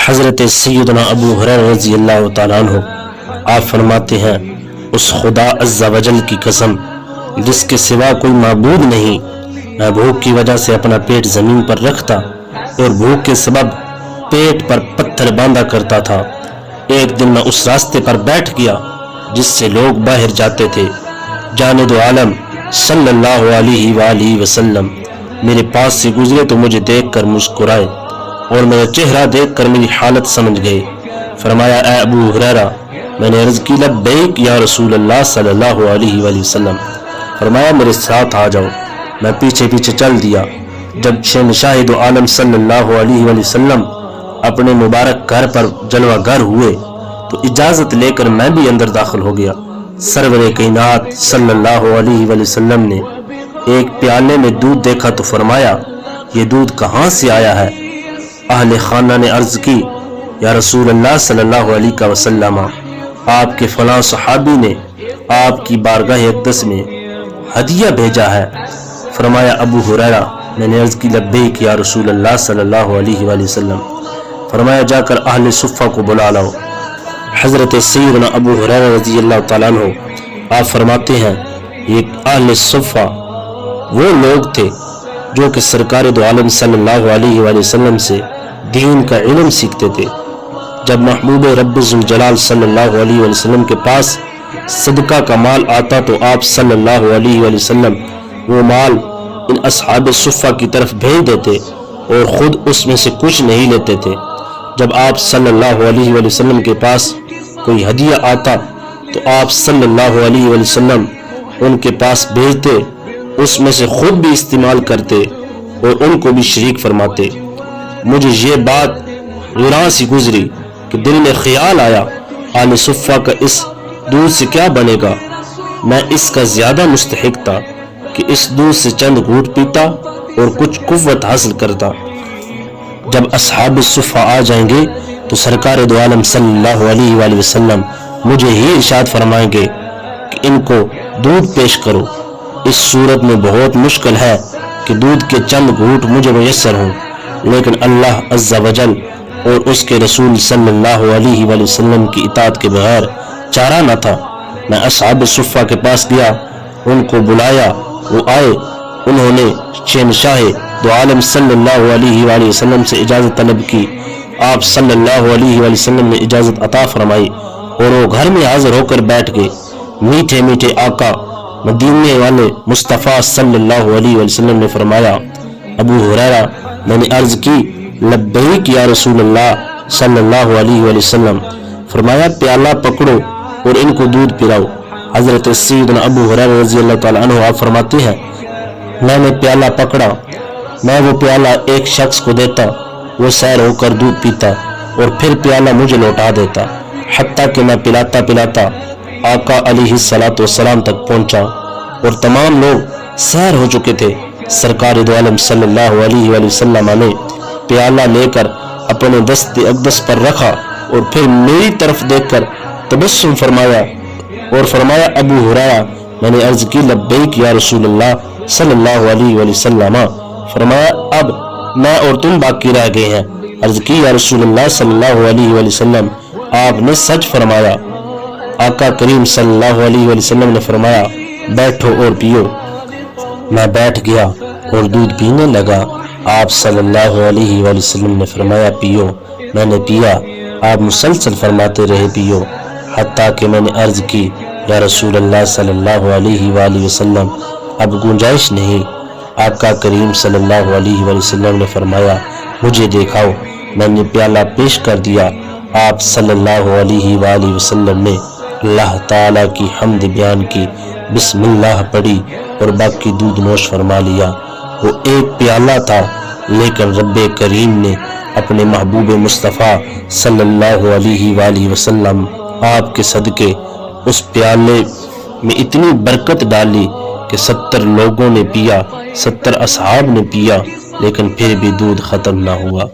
حضرت سیدنا ابو ہریرہ رضی اللہ تعالیٰ عنہ آپ فرماتے ہیں، اس خدا عز و جل کی قسم جس کے سوا کوئی معبود نہیں، میں بھوک کی وجہ سے اپنا پیٹ زمین پر رکھتا اور بھوک کے سبب پیٹ پر پتھر باندھا کرتا تھا۔ ایک دن میں اس راستے پر بیٹھ گیا جس سے لوگ باہر جاتے تھے۔ جاند عالم صلی اللہ علیہ وآلہ وسلم میرے پاس سے گزرے تو مجھے دیکھ کر مسکرائے اور میرا چہرہ دیکھ کر میری حالت سمجھ گئے۔ فرمایا، اے ابو ہریرہ، میں نے عرض کی لبیک یا رسول اللہ صلی اللہ علیہ وآلہ وسلم۔ فرمایا، میرے ساتھ آ جاؤ۔ میں پیچھے پیچھے چل دیا۔ جب شہنشاہ دو عالم صلی اللہ علیہ وآلہ وسلم اپنے مبارک گھر پر جلوہ گر ہوئے تو اجازت لے کر میں بھی اندر داخل ہو گیا۔ سرور کائنات صلی اللہ علیہ وآلہ وسلم نے ایک پیالے میں دودھ دیکھا تو فرمایا، یہ دودھ کہاں سے آیا ہے؟ اہل خانہ نے عرض کی، یا رسول اللہ صلی اللہ علیہ وسلم، آپ کے فلاں صحابی نے آپ کی بارگاہ اقدس میں ہدیہ بھیجا ہے۔ فرمایا، ابو ہریرہ، میں نے عرض کی لبیک یا رسول اللہ صلی اللہ علیہ وآلہ وسلم۔ فرمایا، جا کر اہل صفہ کو بلا لاؤ۔ حضرت سیدنا ابو ہریرہ رضی اللہ تعالیٰ عنہ آپ فرماتے ہیں، یہ اہل صفہ وہ لوگ تھے جو کہ سرکار دو عالم صلی اللہ علیہ وآلہ وسلم سے دین کا علم سیکھتے تھے۔ جب محبوب رب ذوالجلال صلی اللہ علیہ وآلہ وسلم کے پاس صدقہ کا مال آتا تو آپ صلی اللہ علیہ وآلہ وسلم وہ مال ان اصحاب صفہ کی طرف بھیج دیتے اور خود اس میں سے کچھ نہیں لیتے تھے۔ جب آپ صلی اللہ علیہ وآلہ وسلم کے پاس کوئی ہدیہ آتا تو آپ صلی اللہ علیہ وآلہ وسلم ان کے پاس بھیجتے، اس میں سے خود بھی استعمال کرتے اور ان کو بھی شریک فرماتے۔ مجھے یہ بات غراں سی گزری کہ دل میں خیال آیا، آل صفہ کا اس دودھ سے کیا بنے گا؟ میں اس کا زیادہ مستحق تھا کہ اس دودھ سے چند گھونٹ پیتا اور کچھ قوت حاصل کرتا۔ جب اصحاب صفہ آ جائیں گے تو سرکار دو عالم صلی اللہ علیہ وآلہ وسلم مجھے ہی ارشاد فرمائیں گے کہ ان کو دودھ پیش کرو۔ اس صورت میں بہت مشکل ہے کہ دودھ کے چند گھونٹ مجھے میسر ہوں، لیکن اللہ عز و جل اور اس کے رسول صلی اللہ علیہ وآلہ وسلم کی اطاعت کے بغیر چارہ نہ تھا۔ میں اصحاب صفہ کے پاس گیا، ان کو بلایا، وہ آئے۔ انہوں نے شہنشاہ دو عالم صلی اللہ علیہ وآلہ وسلم سے اجازت طلب کی۔ آپ صلی اللہ علیہ وآلہ وسلم نے اجازت عطا فرمائی اور وہ گھر میں حاضر ہو کر بیٹھ گئے۔ میٹھے میٹھے آقا مدینے والے مصطفیٰ صلی اللہ علیہ وآلہ وسلم نے فرمایا، ابو ہریرہ، میں نے عرض کی لبیک یا رسول اللہ صلی اللہ علیہ وآلہ وسلم۔ فرمایا، پیالہ پکڑو اور ان کو دودھ پلاؤ۔ حضرت سیدنا ابو ہریرہ رضی اللہ تعالیٰ عنہ آپ فرماتے ہیں، میں نے پیالہ پکڑا، میں وہ پیالہ ایک شخص کو دیتا، وہ سیر ہو کر دودھ پیتا اور پھر پیالہ مجھے لوٹا دیتا، حتیٰ کہ میں پلاتا پلاتا آقا علیہ الصلوۃ والسلام تک پہنچا اور تمام لوگ سیر ہو چکے تھے۔ سرکار دو عالم صلی اللہ علیہ وآلہ وسلم نے پیالہ لے کر اپنے دست اقدس پر رکھا اور پھر میری طرف دیکھ کر تبسم فرمایا اور فرمایا، ابو ہریرہ، میں نے عرض کی لبیک یا رسول اللہ صلی اللہ علیہ وآلہ وسلم۔ فرمایا، اب میں اور تم باقی رہ گئے ہیں۔ عرض کی، یا رسول اللہ صلی اللہ علیہ وآلہ وسلم، آپ نے سچ فرمایا۔ آقا کریم صلی اللہ علیہ وآلہ وسلم نے فرمایا، بیٹھو اور پیو۔ میں بیٹھ گیا اور دودھ پینے لگا۔ آپ صلی اللہ علیہ وآلہ وسلم نے فرمایا، پیو۔ میں نے پیا۔ آپ مسلسل فرماتے رہے، پیو، حتیٰ کہ میں نے عرض کی، یا رسول اللہ صلی اللہ علیہ وآلہ وسلم، اب گنجائش نہیں۔ آقا کریم صلی اللہ علیہ وآلہ وسلم نے فرمایا، مجھے دکھاؤ۔ میں نے پیالہ پیش کر دیا۔ آپ صلی اللہ علیہ وآلہ وسلم نے اللہ تعالیٰ کی حمد بیان کی، بسم اللہ پڑھی اور باقی دودھ نوش فرما لیا۔ وہ ایک پیالہ تھا، لیکن رب کریم نے اپنے محبوب مصطفیٰ صلی اللہ علیہ وآلہ وسلم آپ کے صدقے اس پیالے میں اتنی برکت ڈالی کہ 70 لوگوں نے پیا، 70 اصحاب نے پیا، لیکن پھر بھی دودھ ختم نہ ہوا۔